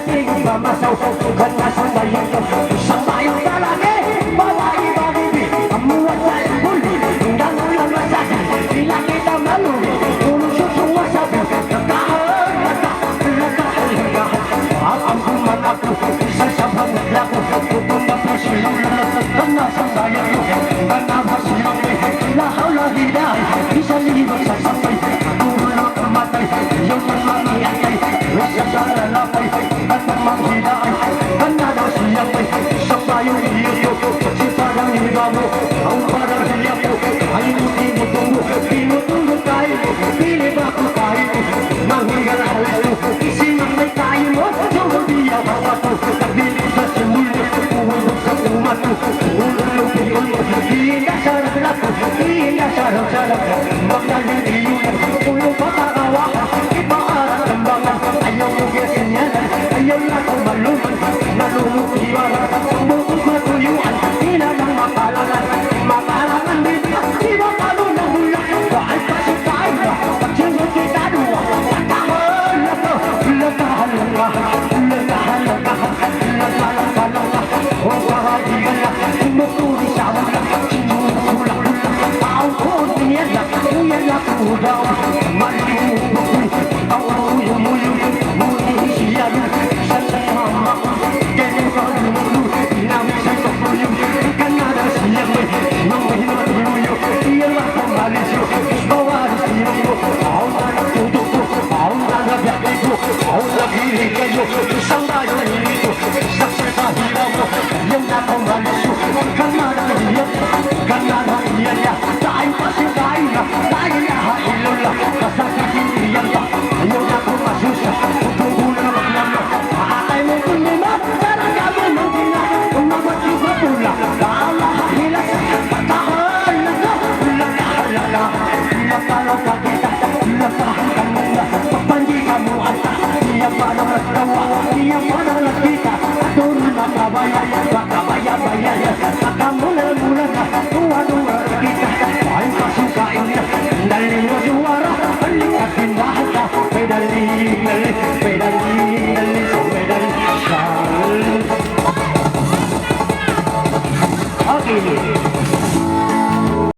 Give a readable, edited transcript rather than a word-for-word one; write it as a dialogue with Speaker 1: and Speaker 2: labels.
Speaker 1: lasing mamasaw ka na sa bayan ko isang bayang talagi babae babibi amuat sa ibuli hanggang ulang masabi bila kita malu tulong susuwasabi nagkaan ang kuman ako isa sa panglago tutong na presilang lalagtan na sa bayan ko nanabas nilang lahaw lahiday isa libang sasapay tulong kamatay yung mga iatay sa salalapay at ang manghilaan ang nadaw siyapay sa bayong iyo si parang higa mo ang parang hiya ko ay hindi mo tungo tinutulog tayo pili ba ko tayo manghiga na halas ko isinang may tayo mo yung diya hawa ko nagbilig sa simulyo puhulog sa umat ko ululog yun hihinga sa ragla ko hihinga sa ragla magdaling iyo tulog pa takawa ka ipaarat ang baka ayaw mo kaya sinyalan ayaw na